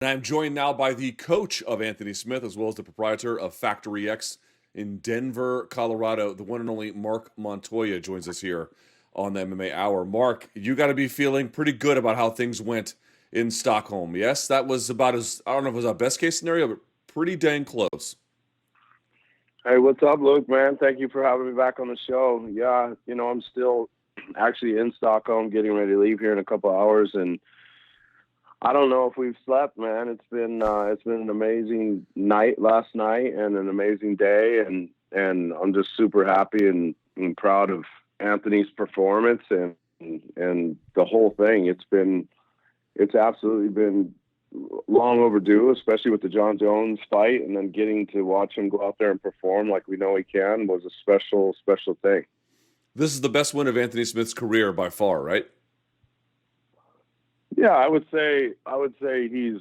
And I'm joined now by the coach of Anthony Smith, as well as the proprietor of Factory X in Denver, Colorado. The one and only Marc Montoya joins us here on the MMA Hour. Mark, you got to be feeling pretty good about how things went in Stockholm. Yes, that was about as, I don't know if it was our best case scenario, but pretty dang close. Hey, what's up, Luke, man? Thank you for having me back on the show. Yeah, I'm still actually in Stockholm, getting ready to leave here in a couple hours, and I don't know if we've slept, man. It's been an amazing night last night and an amazing day, and I'm just super happy and proud of Anthony's performance and the whole thing. It's absolutely been long overdue, especially with the John Jones fight, and then getting to watch him go out there and perform like we know he can was a special, special thing. This is the best win of Anthony Smith's career by far, right? Yeah, I would say he's,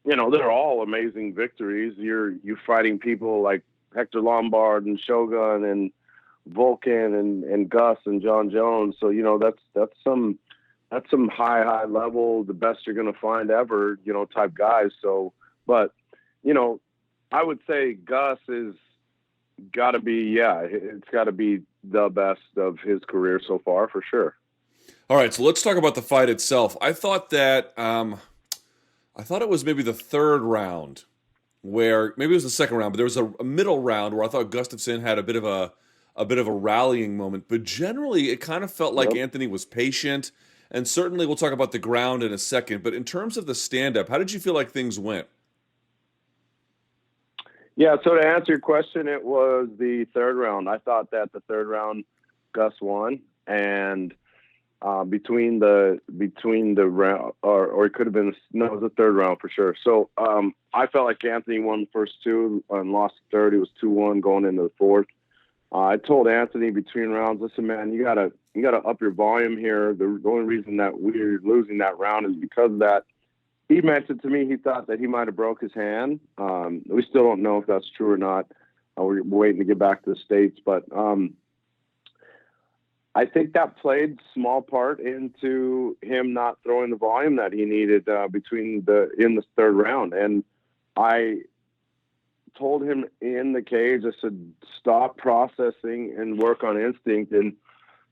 they're all amazing victories. You're fighting people like Hector Lombard and Shogun and Vulcan and Gus and John Jones. So, that's some high level, the best you're going to find ever, type guys. So, but, I would say Gus is got to be, it's got to be the best of his career so far for sure. All right, so let's talk about the fight itself. I thought it was maybe the third round, where maybe it was the second round, but there was a middle round where I thought Gustafsson had a bit of a rallying moment. But generally, it kind of felt like Yep. Anthony was patient, and certainly we'll talk about the ground in a second. But in terms of the stand-up, how did you feel like things went? Yeah, so to answer your question, it was the third round. I thought that the third round, Gus won, and between the round, or it could have been, no, it was the third round for sure. So I felt like Anthony won the first two and lost the third. It was 2-1 going into the fourth. I told Anthony between rounds, listen, man, you gotta up your volume here. The only reason that we're losing that round is because of that. He mentioned to me he thought that he might have broke his hand. We still don't know if that's true or not. We're waiting to get back to the States, but I think that played small part into him not throwing the volume that he needed in the third round. And I told him in the cage, I said, stop processing and work on instinct. And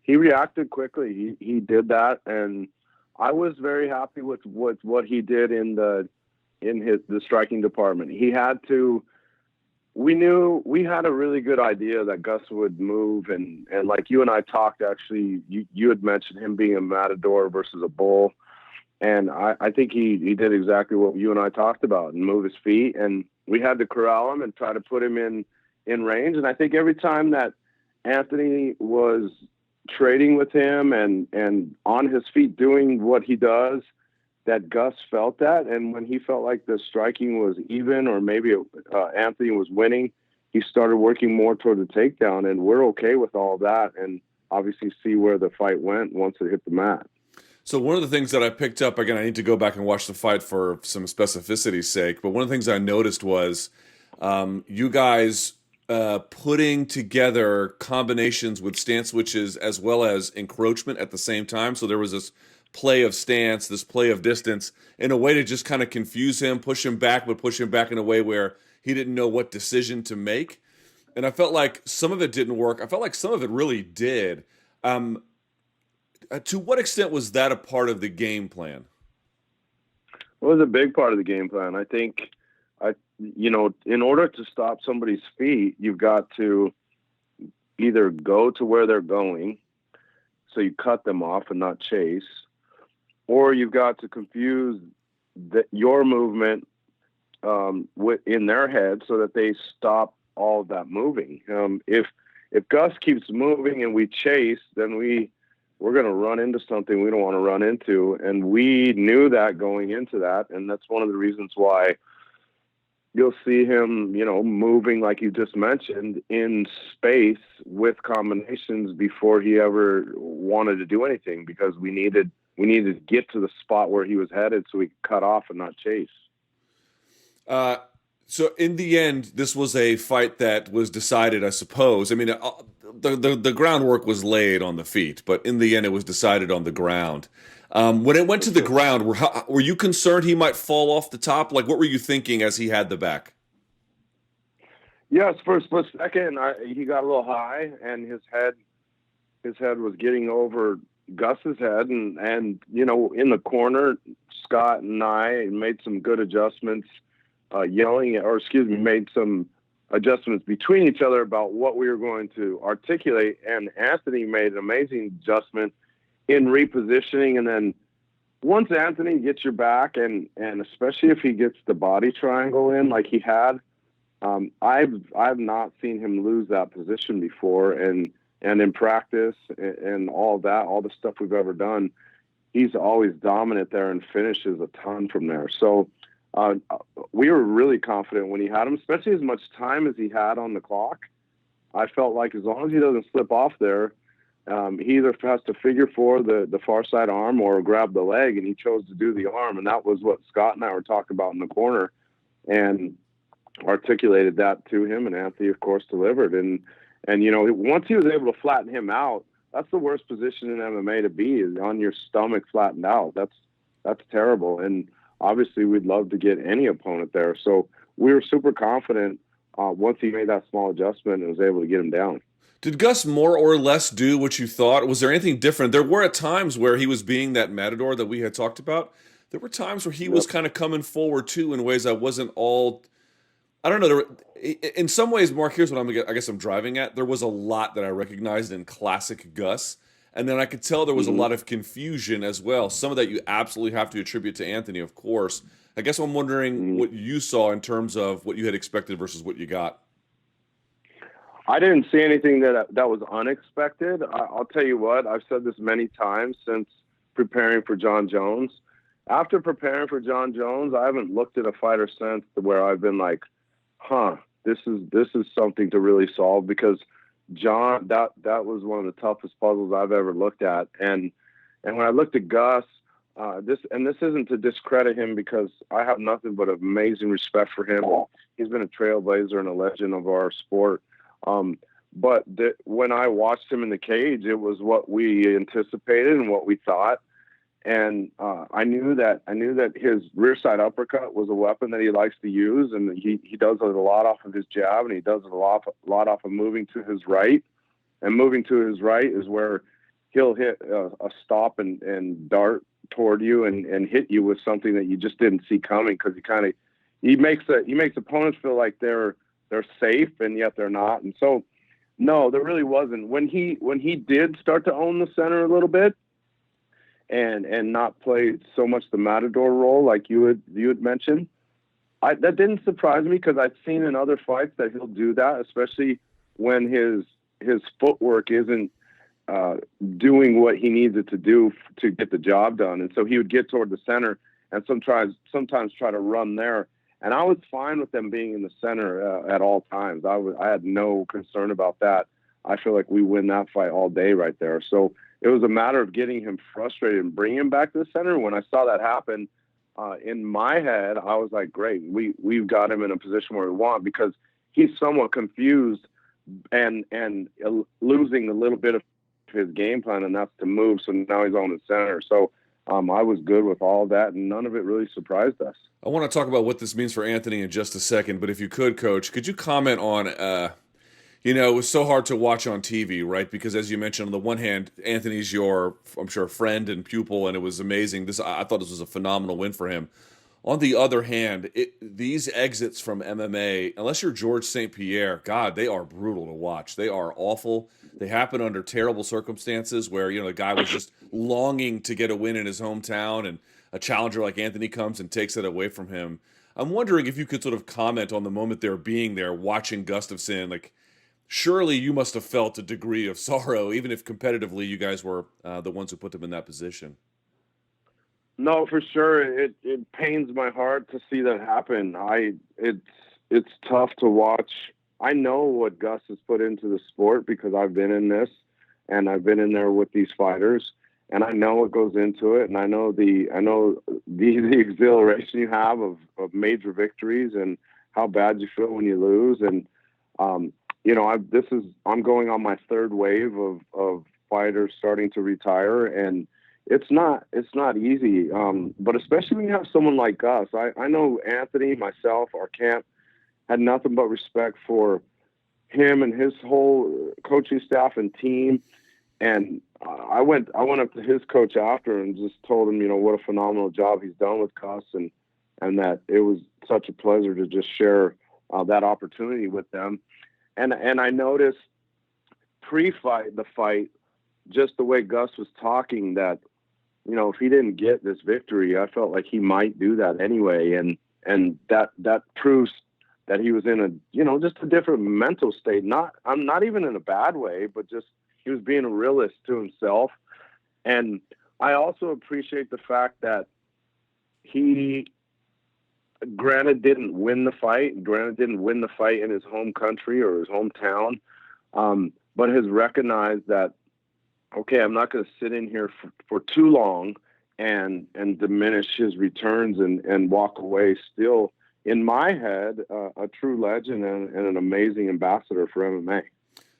he reacted quickly. He did that, and I was very happy with what he did in the striking department. We knew we had a really good idea that Gus would move, and like you and I talked, actually, you had mentioned him being a matador versus a bull, and I think he did exactly what you and I talked about and move his feet, and we had to corral him and try to put him in range. And I think every time that Anthony was trading with him and on his feet doing what he does, that Gus felt that. And when he felt like the striking was even, or maybe Anthony was winning, he started working more toward the takedown, and we're okay with all that. And obviously see where the fight went once it hit the mat. So one of the things that I picked up, again, I need to go back and watch the fight for some specificity's sake, but one of the things I noticed was you guys putting together combinations with stance switches as well as encroachment at the same time. So there was this play of stance, this play of distance, in a way to just kind of confuse him, push him back, but push him back in a way where he didn't know what decision to make. And I felt like some of it didn't work. I felt like some of it really did. To what extent was that a part of the game plan? It was a big part of the game plan. I think, in order to stop somebody's feet, you've got to either go to where they're going, so you cut them off and not chase, or you've got to confuse your movement in their head so that they stop all of that moving. If Gus keeps moving and we chase, then we're going to run into something we don't want to run into. And we knew that going into that. And that's one of the reasons why you'll see him, moving, like you just mentioned, in space with combinations before he ever wanted to do anything, because we needed to get to the spot where he was headed so we could cut off and not chase. So in the end, this was a fight that was decided, I suppose. I mean, the groundwork was laid on the feet, but in the end, it was decided on the ground. When it went for to the sure. ground, were you concerned he might fall off the top? Like, what were you thinking as he had the back? Yes, for a split second, he got a little high, and his head was getting over Gus's head, and in the corner, Scott and I made some good adjustments, made some adjustments between each other about what we were going to articulate, and Anthony made an amazing adjustment in repositioning, and then once Anthony gets your back, and especially if he gets the body triangle in like he had, I've not seen him lose that position before, and in practice and all that, all the stuff we've ever done, he's always dominant there and finishes a ton from there. So we were really confident when he had him, especially as much time as he had on the clock. I felt like as long as he doesn't slip off there, he either has to figure for the far side arm or grab the leg, and he chose to do the arm, and that was what Scott and I were talking about in the corner, and articulated that to him, and Anthony, of course, delivered. And once he was able to flatten him out, that's the worst position in MMA to be, is on your stomach flattened out. That's terrible. And obviously, we'd love to get any opponent there. So we were super confident once he made that small adjustment and was able to get him down. Did Gus more or less do what you thought? Was there anything different? There were at times where he was being that matador that we had talked about. There were times where he was kind of coming forward too in ways I wasn't all. I don't know. In some ways, Mark, here's what I guess I'm driving at. There was a lot that I recognized in classic Gus, and then I could tell there was a lot of confusion as well. Some of that you absolutely have to attribute to Anthony, of course. I guess I'm wondering what you saw in terms of what you had expected versus what you got. I didn't see anything that was unexpected. I'll tell you what, I've said this many times since preparing for John Jones. After preparing for John Jones, I haven't looked at a fighter since where I've been like, this is something to really solve, because John, that was one of the toughest puzzles I've ever looked at. And when I looked at Gus, this isn't to discredit him, because I have nothing but amazing respect for him. He's been a trailblazer and a legend of our sport. But when I watched him in the cage, it was what we anticipated and what we thought. And I knew that his rear side uppercut was a weapon that he likes to use, and he does it a lot off of his jab, and he does it a lot off of moving to his right. And moving to his right is where he'll hit a stop and dart toward you and hit you with something that you just didn't see coming, because he makes opponents feel like they're safe, and yet they're not. And so, no, there really wasn't. When he did start to own the center a little bit, and not play so much the matador role like you had mentioned, that didn't surprise me, because I've seen in other fights that he'll do that, especially when his footwork isn't doing what he needs it to do to get the job done. And so he would get toward the center and sometimes try to run there. And I was fine with them being in the center at all times. I had no concern about that. I feel like we win that fight all day right there. So it was a matter of getting him frustrated and bringing him back to the center. When I saw that happen, in my head, I was like, great, we've got him in a position where we want, because he's somewhat confused and losing a little bit of his game plan, and that's to move. So now he's on the center. So I was good with all that, and none of it really surprised us. I want to talk about what this means for Anthony in just a second, but if you could, Coach, could you comment on it was so hard to watch on TV, right? Because as you mentioned, on the one hand, Anthony's your, I'm sure, friend and pupil, and it was amazing. I thought this was a phenomenal win for him. On the other hand, these exits from MMA, unless you're George St. Pierre, God, they are brutal to watch. They are awful. They happen under terrible circumstances where, the guy was just longing to get a win in his hometown, and a challenger like Anthony comes and takes it away from him. I'm wondering if you could sort of comment on the moment there being there, watching Gustafsson, like, surely you must have felt a degree of sorrow, even if competitively you guys were the ones who put him in that position. No, for sure. It pains my heart to see that happen. It's tough to watch. I know what Gus has put into the sport, because I've been in this, and I've been in there with these fighters, and I know what goes into it, and I know the exhilaration you have of major victories, and how bad you feel when you lose. And I'm going on my third wave of fighters starting to retire, and it's not easy. But especially when you have someone like Gus. I know Anthony, myself, our camp had nothing but respect for him and his whole coaching staff and team. And I went up to his coach after and just told him, what a phenomenal job he's done with Gus, and that it was such a pleasure to just share that opportunity with them. And I noticed the fight, just the way Gus was talking, that if he didn't get this victory, I felt like he might do that anyway, and that proves that he was in a just a different mental state. I'm not even in a bad way, but just he was being a realist to himself. And I also appreciate the fact that he didn't win the fight in his home country or his hometown, but has recognized that, okay, I'm not going to sit in here for too long and diminish his returns and walk away still, in my head, a true legend and an amazing ambassador for MMA.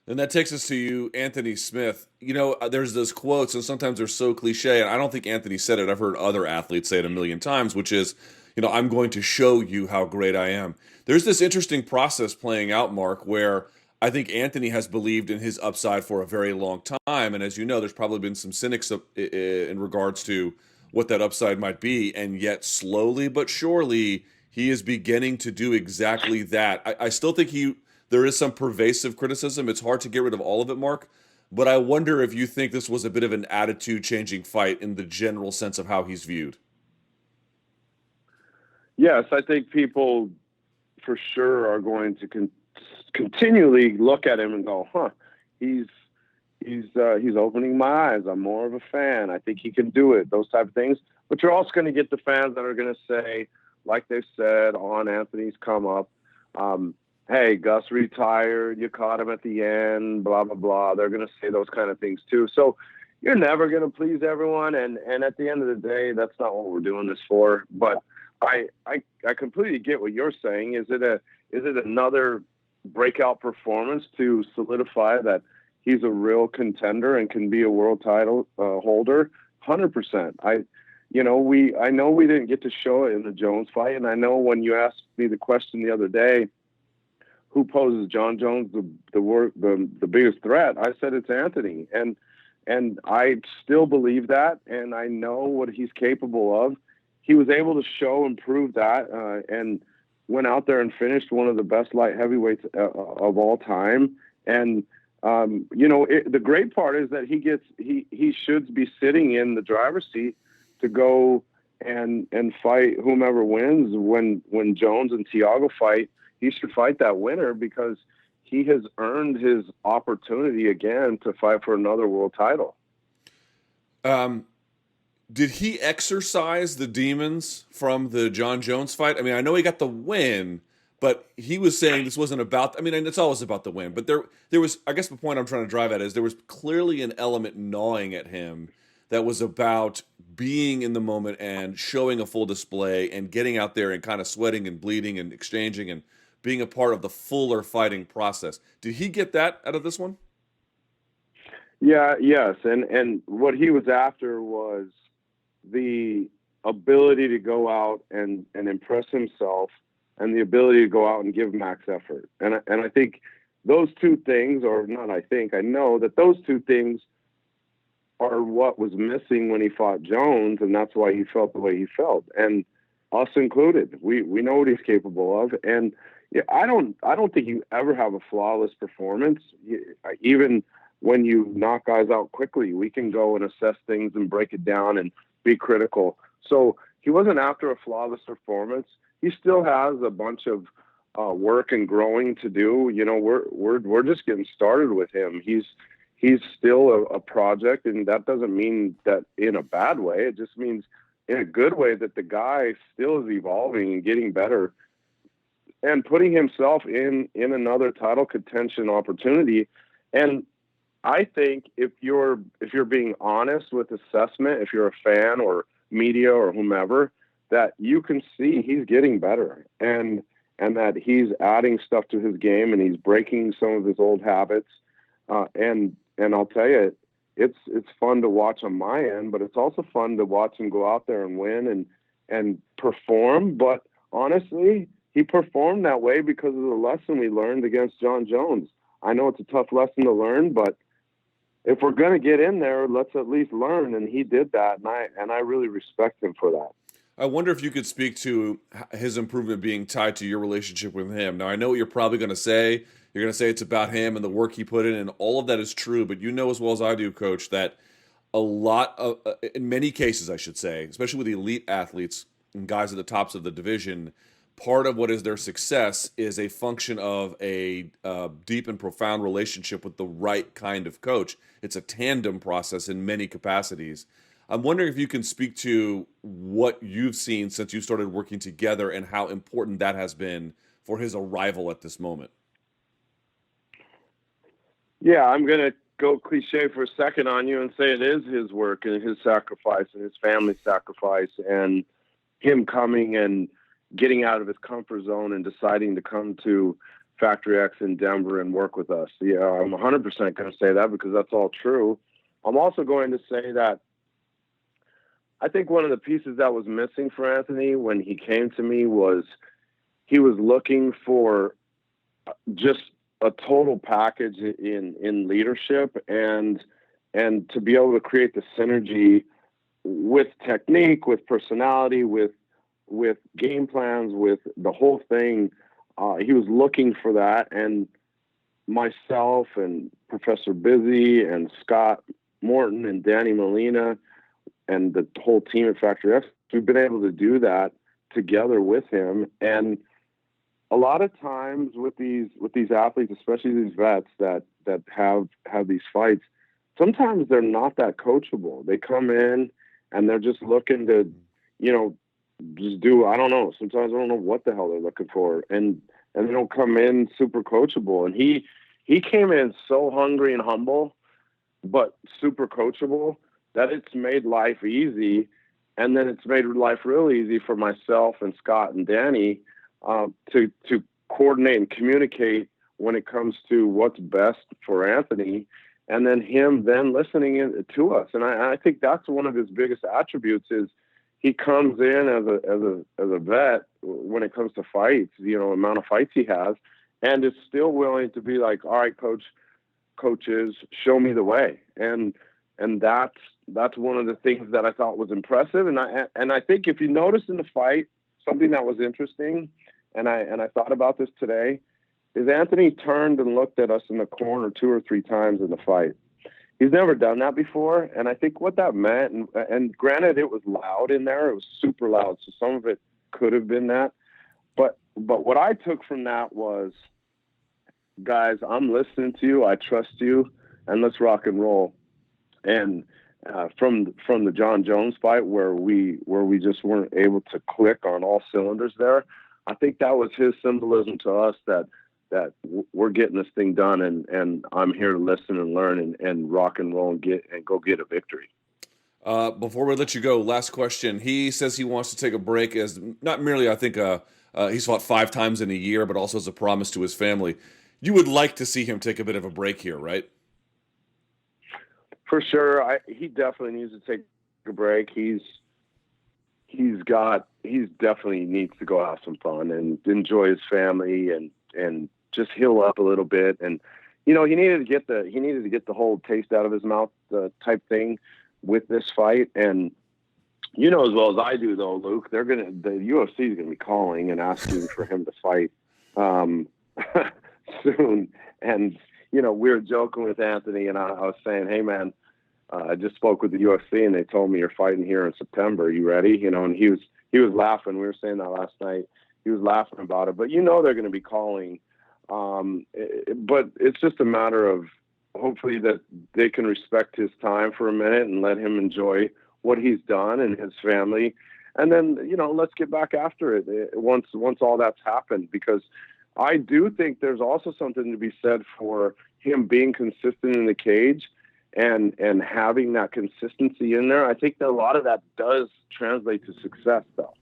And that takes us to you, Anthony Smith. There's those quotes, and sometimes they're so cliche, and I don't think Anthony said it. I've heard other athletes say it a million times, which is, I'm going to show you how great I am. There's this interesting process playing out, Mark, where I think Anthony has believed in his upside for a very long time. And as you know, there's probably been some cynics in regards to what that upside might be. And yet, slowly but surely, he is beginning to do exactly that. I still think there is some pervasive criticism. It's hard to get rid of all of it, Mark. But I wonder if you think this was a bit of an attitude-changing fight in the general sense of how he's viewed. Yes, I think people for sure are going to continually look at him and go, he's opening my eyes. I'm more of a fan. I think he can do it, those type of things. But you're also going to get the fans that are going to say, like they said on Anthony's come up, hey, Gus retired, you caught him at the end, blah, blah, blah. They're going to say those kind of things too. So you're never going to please everyone. And at the end of the day, that's not what we're doing this for. But I completely get what you're saying. Is it another breakout performance to solidify that he's a real contender and can be a world title holder? 100%. I know we didn't get to show it in the Jones fight, and I know when you asked me the question the other day, who poses John Jones the biggest threat, I said it's Anthony, and I still believe that, and I know what he's capable of. He was able to show and prove that, and went out there and finished one of the best light heavyweights of all time. And the great part is that he should be sitting in the driver's seat to go and fight whomever wins. When Jones and Thiago fight, he should fight that winner, because he has earned his opportunity again to fight for another world title. Did he exercise the demons from the John Jones fight? I mean, I know he got the win, but he was saying this wasn't about, and it's always about the win, but there was, I guess the point I'm trying to drive at is there was clearly an element gnawing at him that was about being in the moment and showing a full display and getting out there and kind of sweating and bleeding and exchanging and being a part of the fuller fighting process. Did he get that out of this one? Yeah, yes. And what he was after was the ability to go out and impress himself, and the ability to go out and give max effort. And I think those two things, or not I know that those two things are what was missing when he fought Jones, and that's why he felt the way he felt. And us included. We know what he's capable of. And I don't think you ever have a flawless performance. Even when you knock guys out quickly, we can go and assess things and break it down and be critical. So he wasn't after a flawless performance. He still has a bunch of work and growing to do. We're just getting started with him. He's still a project, and that doesn't mean that in a bad way. It just means in a good way that the guy still is evolving and getting better and putting himself in another title contention opportunity. And I think if you're being honest with assessment, if you're a fan or media or whomever, that you can see he's getting better, and that he's adding stuff to his game, and he's breaking some of his old habits. And I'll tell you, it's fun to watch on my end, but it's also fun to watch him go out there and win and perform. But honestly, he performed that way because of the lesson we learned against John Jones. I know it's a tough lesson to learn, but if we're going to get in there, let's at least learn. And he did that, and I really respect him for that. I wonder if you could speak to his improvement being tied to your relationship with him. Now, I know what you're probably going to say. You're going to say it's about him and the work he put in, and all of that is true. But you know as well as I do, Coach, that a lot of, in many cases, I should say, especially with the elite athletes and guys at the tops of the division, part of what is their success is a function of a deep and profound relationship with the right kind of coach. It's a tandem process in many capacities. I'm wondering if you can speak to what you've seen since you started working together and how important that has been for his arrival at this moment. Yeah, I'm going to go cliche for a second on you and say it is his work and his sacrifice and his family's sacrifice and him coming and getting out of his comfort zone and deciding to come to Factory X in Denver and work with us. Yeah, I'm 100% going to say that because that's all true. I'm also going to say that I think one of the pieces that was missing for Anthony when he came to me was he was looking for just a total package in leadership and to be able to create the synergy with technique, with personality, with game plans, with the whole thing. He was looking for that, and myself and Professor Busy and Scott Morton and Danny Molina and the whole team at Factory X, we've been able to do that together with him. And a lot of times with these athletes, especially these vets that have these fights, sometimes they're not that coachable. They come in and they're just looking to, just do, I don't know. Sometimes I don't know what the hell they're looking for. And they don't come in super coachable. And he came in so hungry and humble, but super coachable that it's made life easy. And then it's made life real easy for myself and Scott and Danny to coordinate and communicate when it comes to what's best for Anthony, and then him then listening to us. And I think that's one of his biggest attributes is he comes in as a vet when it comes to fights, amount of fights he has, and is still willing to be like, all right, coaches, show me the way. And that's one of the things that I thought was impressive. And I think if you notice in the fight, something that was interesting, and I thought about this today, is Anthony turned and looked at us in the corner 2 or 3 times in the fight. He's never done that before, and I think what that meant, and granted it was loud in there, it was super loud, so some of it could have been that, but what I took from that was, guys, I'm listening to you, I trust you, and let's rock and roll. And from the John Jones fight where we just weren't able to click on all cylinders there, I think that was his symbolism to us that we're getting this thing done, and I'm here to listen and learn and rock and roll and go get a victory. Before we let you go, last question. He says he wants to take a break as not merely, I think, he's fought 5 times in a year, but also as a promise to his family. You would like to see him take a bit of a break here, right? For sure. He definitely needs to take a break. He definitely needs to go have some fun and enjoy his family and just heal up a little bit. And, he needed to get the whole taste out of his mouth, type thing with this fight. And, as well as I do though, Luke, the UFC is going to be calling and asking for him to fight, soon. And, we were joking with Anthony and I was saying, hey man, I just spoke with the UFC and they told me you're fighting here in September. Are you ready? And he was laughing. We were saying that last night. He was laughing about it, but they're going to be calling. But it's just a matter of hopefully that they can respect his time for a minute and let him enjoy what he's done and his family. And then, let's get back after it once all that's happened, because I do think there's also something to be said for him being consistent in the cage and having that consistency in there. I think that a lot of that does translate to success though.